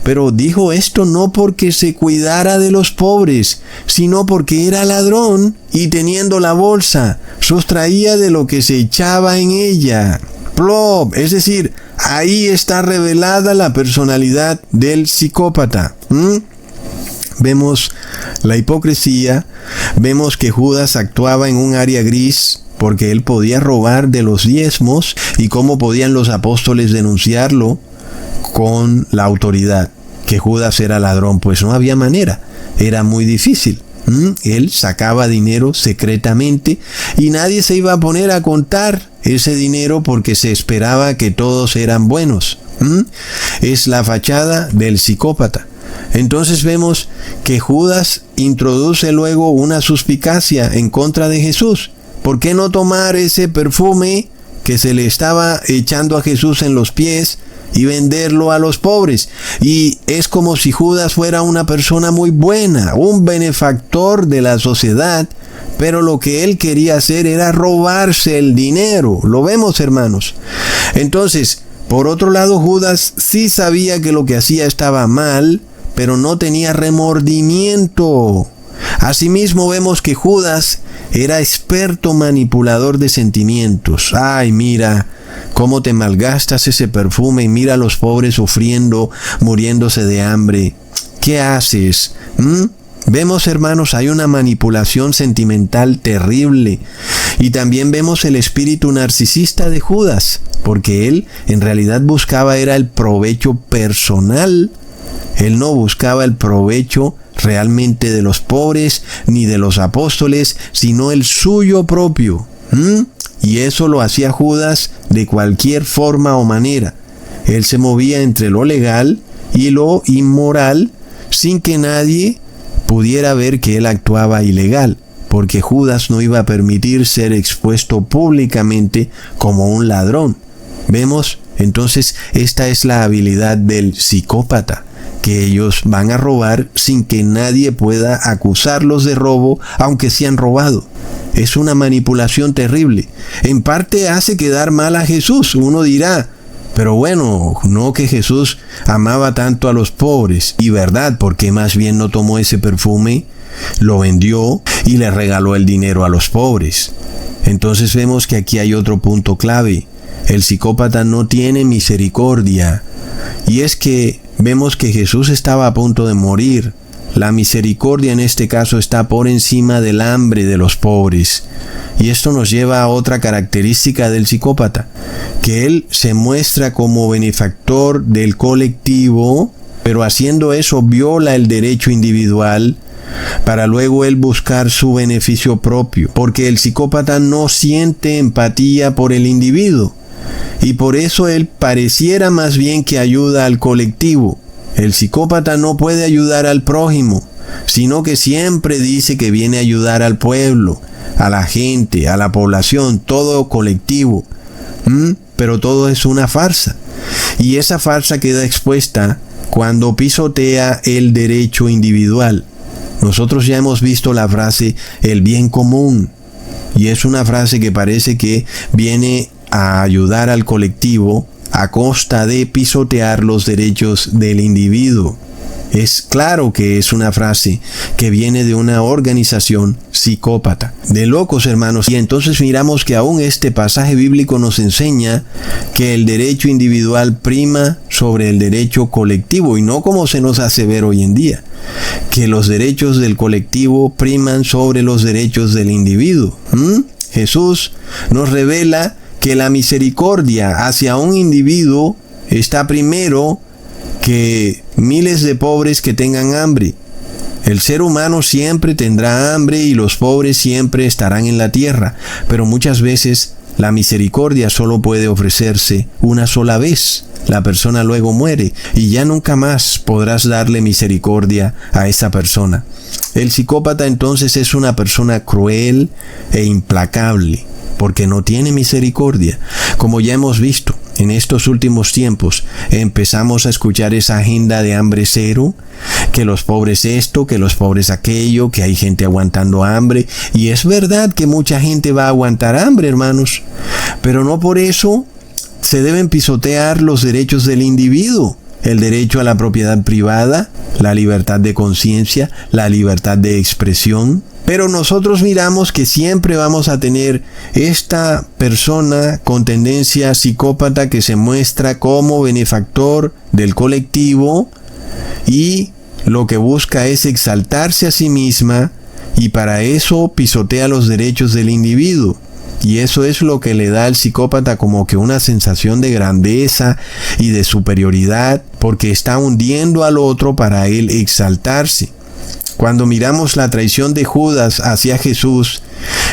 Pero dijo esto no porque se cuidara de los pobres, sino porque era ladrón y teniendo la bolsa, sustraía de lo que se echaba en ella. Plop, es decir, ahí está revelada la personalidad del psicópata. Vemos la hipocresía, vemos que Judas actuaba en un área gris porque él podía robar de los diezmos y cómo podían los apóstoles denunciarlo con la autoridad, que Judas era ladrón. Pues no había manera, era muy difícil. Él sacaba dinero secretamente y nadie se iba a poner a contar ese dinero porque se esperaba que todos eran buenos. Es la fachada del psicópata. Entonces vemos que Judas introduce luego una suspicacia en contra de Jesús. ¿Por qué no tomar ese perfume que se le estaba echando a Jesús en los pies y venderlo a los pobres? Y es como si Judas fuera una persona muy buena, un benefactor de la sociedad, pero lo que él quería hacer era robarse el dinero. ¿Lo vemos, hermanos? Entonces, por otro lado, Judas sí sabía que lo que hacía estaba mal, pero no tenía remordimiento. Asimismo, vemos que Judas era experto manipulador de sentimientos. Ay, mira cómo te malgastas ese perfume y mira a los pobres sufriendo, muriéndose de hambre. ¿Qué haces? Vemos, hermanos, hay una manipulación sentimental terrible. Y también vemos el espíritu narcisista de Judas, porque él en realidad buscaba era el provecho personal. Él no buscaba el provecho realmente de los pobres ni de los apóstoles, sino el suyo propio. Y eso lo hacía Judas de cualquier forma o manera. Él se movía entre lo legal y lo inmoral sin que nadie pudiera ver que él actuaba ilegal, porque Judas no iba a permitir ser expuesto públicamente como un ladrón. Vemos, entonces, esta es la habilidad del psicópata, que ellos van a robar sin que nadie pueda acusarlos de robo, aunque sí han robado. Es una manipulación terrible. En parte hace quedar mal a Jesús. Uno dirá, pero bueno, no que Jesús amaba tanto a los pobres. Y verdad, porque más bien no tomó ese perfume, lo vendió y le regaló el dinero a los pobres. Entonces vemos que aquí hay otro punto clave. El psicópata no tiene misericordia. Y es que vemos que Jesús estaba a punto de morir. La misericordia en este caso está por encima del hambre de los pobres. Y esto nos lleva a otra característica del psicópata, que él se muestra como benefactor del colectivo, pero haciendo eso viola el derecho individual para luego él buscar su beneficio propio, porque el psicópata no siente empatía por el individuo. Y por eso él pareciera más bien que ayuda al colectivo. El psicópata no puede ayudar al prójimo, sino que siempre dice que viene a ayudar al pueblo, a la gente, a la población, todo colectivo. Pero todo es una farsa. Y esa farsa queda expuesta cuando pisotea el derecho individual. Nosotros ya hemos visto la frase el bien común. Y es una frase que parece que viene a ayudar al colectivo a costa de pisotear los derechos del individuo. Es claro que es una frase que viene de una organización psicópata. De locos, hermanos. Y entonces miramos que aún este pasaje bíblico nos enseña que el derecho individual prima sobre el derecho colectivo, y no como se nos hace ver hoy en día, que los derechos del colectivo priman sobre los derechos del individuo. Jesús nos revela que la misericordia hacia un individuo está primero que miles de pobres que tengan hambre. El ser humano siempre tendrá hambre y los pobres siempre estarán en la tierra, pero muchas veces la misericordia solo puede ofrecerse una sola vez. La persona luego muere y ya nunca más podrás darle misericordia a esa persona. El psicópata entonces es una persona cruel e implacable, porque no tiene misericordia. Como ya hemos visto, en estos últimos tiempos empezamos a escuchar esa agenda de hambre cero, que los pobres esto, que los pobres aquello, que hay gente aguantando hambre. Y es verdad que mucha gente va a aguantar hambre, hermanos, pero no por eso se deben pisotear los derechos del individuo. el derecho a la propiedad privada, la libertad de conciencia, la libertad de expresión. Pero nosotros miramos que siempre vamos a tener esta persona con tendencia psicópata que se muestra como benefactor del colectivo y lo que busca es exaltarse a sí misma y para eso pisotea los derechos del individuo. Y eso es lo que le da al psicópata como que una sensación de grandeza y de superioridad, porque está hundiendo al otro para él exaltarse. Cuando miramos la traición de Judas hacia Jesús,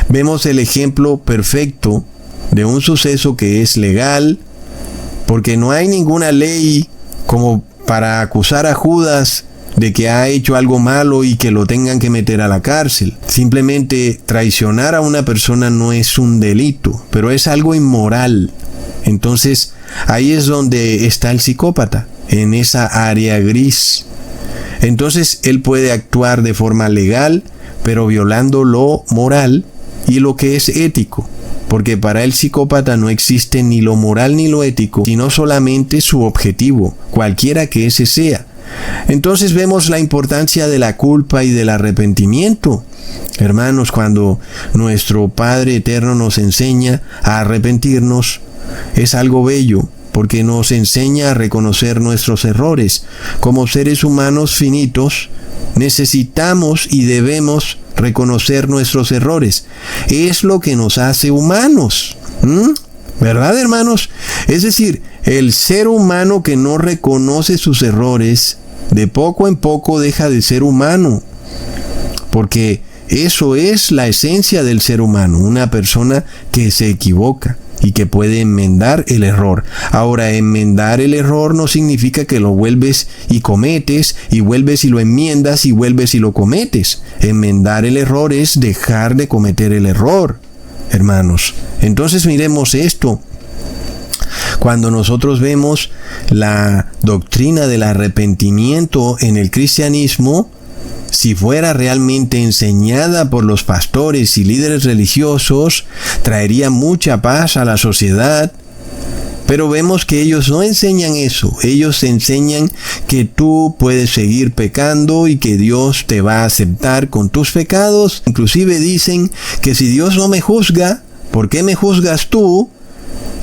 vemos el ejemplo perfecto de un suceso que es legal, porque no hay ninguna ley como para acusar a Judas de que ha hecho algo malo y que lo tengan que meter a la cárcel. Simplemente traicionar a una persona no es un delito, pero es algo inmoral. Entonces, ahí es donde está el psicópata, en esa área gris. Entonces, él puede actuar de forma legal, pero violando lo moral y lo que es ético. Porque para el psicópata no existe ni lo moral ni lo ético, sino solamente su objetivo, cualquiera que ese sea. Entonces vemos la importancia de la culpa y del arrepentimiento. Hermanos, cuando nuestro Padre Eterno nos enseña a arrepentirnos, es algo bello, porque nos enseña a reconocer nuestros errores. Como seres humanos finitos, necesitamos y debemos reconocer nuestros errores. Es lo que nos hace humanos. ¿Verdad, hermanos? Es decir, el ser humano que no reconoce sus errores, de poco en poco deja de ser humano. Porque eso es la esencia del ser humano, una persona que se equivoca y que puede enmendar el error. Ahora, enmendar el error no significa que lo vuelves y cometes, y vuelves y lo enmiendas, y vuelves y lo cometes. Enmendar el error es dejar de cometer el error, hermanos. Entonces miremos esto. Cuando nosotros vemos la doctrina del arrepentimiento en el cristianismo, si fuera realmente enseñada por los pastores y líderes religiosos, traería mucha paz a la sociedad. Pero vemos que ellos no enseñan eso. Ellos enseñan que tú puedes seguir pecando y que Dios te va a aceptar con tus pecados. Inclusive dicen que si Dios no me juzga, ¿por qué me juzgas tú?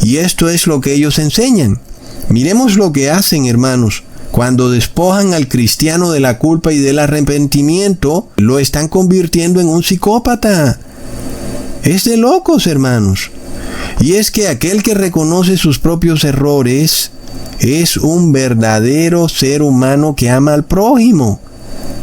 Y esto es lo que ellos enseñan. Miremos lo que hacen, hermanos. Cuando despojan al cristiano de la culpa y del arrepentimiento, lo están convirtiendo en un psicópata. Es de locos, hermanos. Y es que aquel que reconoce sus propios errores es un verdadero ser humano que ama al prójimo.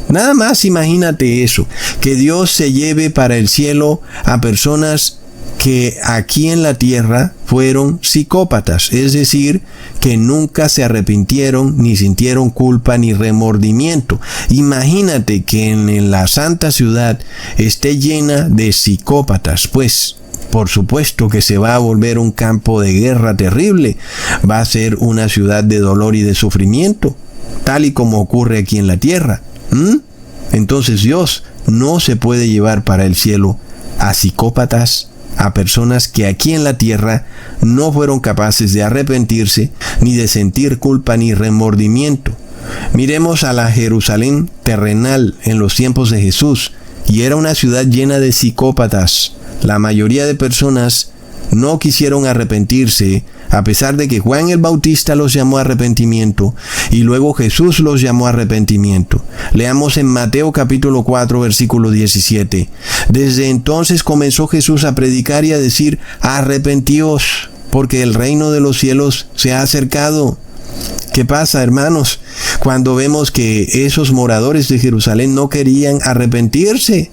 Nada más imagínate eso, que Dios se lleve para el cielo a personas que aquí en la tierra fueron psicópatas, es decir, que nunca se arrepintieron, ni sintieron culpa, ni remordimiento. Imagínate que en la santa ciudad esté llena de psicópatas, pues por supuesto que se va a volver un campo de guerra terrible, va a ser una ciudad de dolor y de sufrimiento, tal y como ocurre aquí en la tierra. Entonces Dios no se puede llevar para el cielo a psicópatas, a personas que aquí en la tierra no fueron capaces de arrepentirse, ni de sentir culpa ni remordimiento. Miremos a la Jerusalén terrenal en los tiempos de Jesús, y era una ciudad llena de psicópatas. La mayoría de personas no quisieron arrepentirse, a pesar de que Juan el Bautista los llamó a arrepentimiento y luego Jesús los llamó a arrepentimiento. Leamos en Mateo capítulo 4 versículo 17. Desde entonces comenzó Jesús a predicar y a decir: arrepentíos, porque el reino de los cielos se ha acercado. ¿Qué pasa, hermanos, cuando vemos que esos moradores de Jerusalén no querían arrepentirse?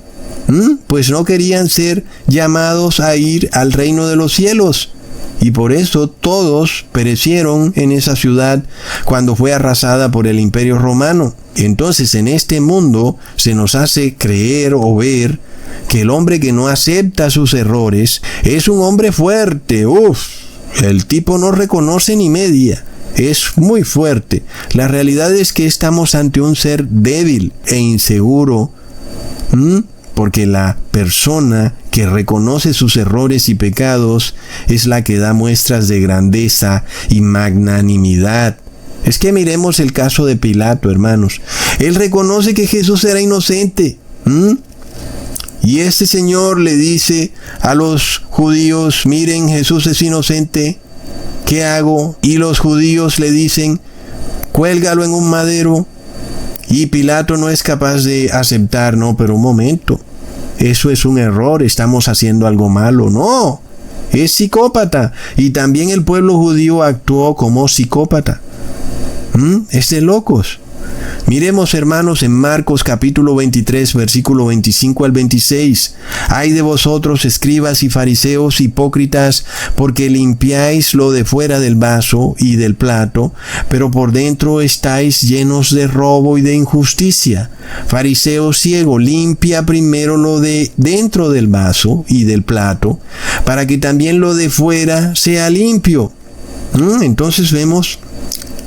Pues no querían ser llamados a ir al reino de los cielos. Y por eso todos perecieron en esa ciudad cuando fue arrasada por el Imperio Romano. Entonces en este mundo se nos hace creer o ver que el hombre que no acepta sus errores es un hombre fuerte. El tipo no reconoce ni media. Es muy fuerte. La realidad es que estamos ante un ser débil e inseguro. Porque la persona que reconoce sus errores y pecados es la que da muestras de grandeza y magnanimidad. Es que miremos el caso de Pilato, hermanos. Él reconoce que Jesús era inocente. Y este señor le dice a los judíos, miren, Jesús es inocente, ¿qué hago? Y los judíos le dicen, cuélgalo en un madero. Y Pilato no es capaz de aceptar, no, pero un momento, eso es un error, estamos haciendo algo malo. No, es psicópata. Y también el pueblo judío actuó como psicópata. Es de locos. Miremos, hermanos, en Marcos capítulo 23, versículo 25 al 26. Ay de vosotros, escribas y fariseos hipócritas, porque limpiáis lo de fuera del vaso y del plato, pero por dentro estáis llenos de robo y de injusticia. Fariseo ciego, limpia primero lo de dentro del vaso y del plato, para que también lo de fuera sea limpio. Entonces vemos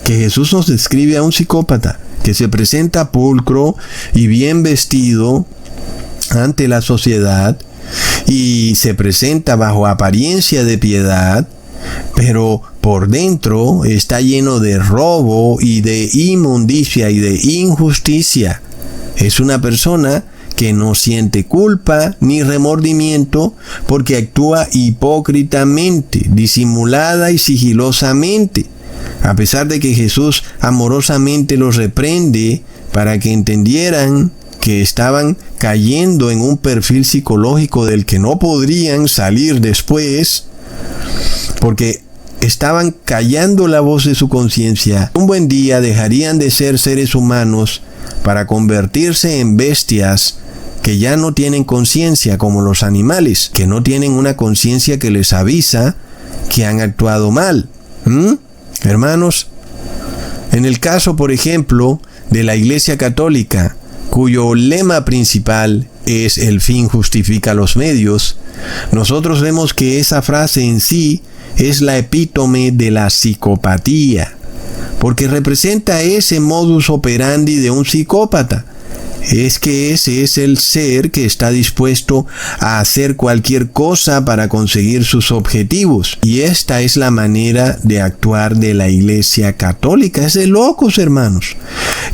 que Jesús nos describe a un psicópata que se presenta pulcro y bien vestido ante la sociedad y se presenta bajo apariencia de piedad, pero por dentro está lleno de robo y de inmundicia y de injusticia. Es una persona que no siente culpa ni remordimiento porque actúa hipócritamente, disimulada y sigilosamente. A pesar de que Jesús amorosamente los reprende para que entendieran que estaban cayendo en un perfil psicológico del que no podrían salir después, porque estaban callando la voz de su conciencia. Un buen día dejarían de ser seres humanos para convertirse en bestias que ya no tienen conciencia, como los animales, que no tienen una conciencia que les avisa que han actuado mal. Hermanos, en el caso, por ejemplo, de la Iglesia Católica, cuyo lema principal es el fin justifica los medios, nosotros vemos que esa frase en sí es la epítome de la psicopatía, porque representa ese modus operandi de un psicópata. Es que ese es el ser que está dispuesto a hacer cualquier cosa para conseguir sus objetivos. Y esta es la manera de actuar de la Iglesia Católica. Es de locos, hermanos.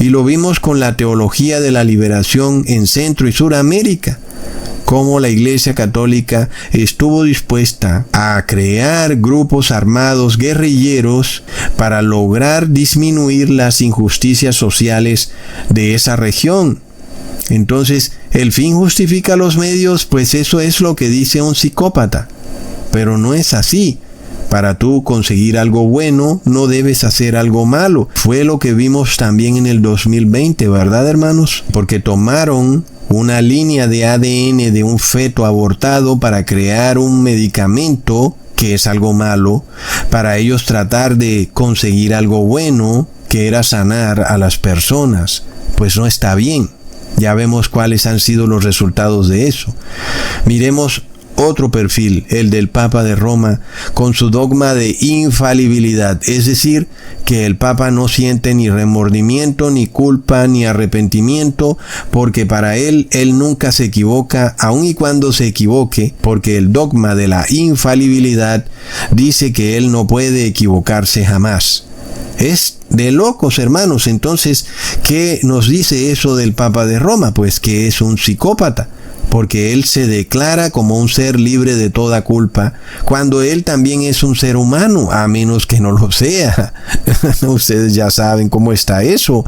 Y lo vimos con la teología de la liberación en Centro y Suramérica. Cómo la Iglesia Católica estuvo dispuesta a crear grupos armados guerrilleros para lograr disminuir las injusticias sociales de esa región. Entonces, el fin justifica los medios, pues eso es lo que dice un psicópata. Pero no es así. Para tú conseguir algo bueno, no debes hacer algo malo. Fue lo que vimos también en el 2020, ¿verdad, hermanos? Porque tomaron una línea de ADN de un feto abortado para crear un medicamento, que es algo malo, para ellos tratar de conseguir algo bueno, que era sanar a las personas. Pues no está bien. Ya vemos cuáles han sido los resultados de eso. Miremos otro perfil, el del Papa de Roma, con su dogma de infalibilidad, es decir, que el Papa no siente ni remordimiento, ni culpa, ni arrepentimiento, porque para él nunca se equivoca, aun y cuando se equivoque, porque el dogma de la infalibilidad dice que él no puede equivocarse jamás. Es de locos, hermanos. Entonces, ¿qué nos dice eso del Papa de Roma? Pues que es un psicópata, porque él se declara como un ser libre de toda culpa, cuando él también es un ser humano, a menos que no lo sea. Ustedes ya saben cómo está eso.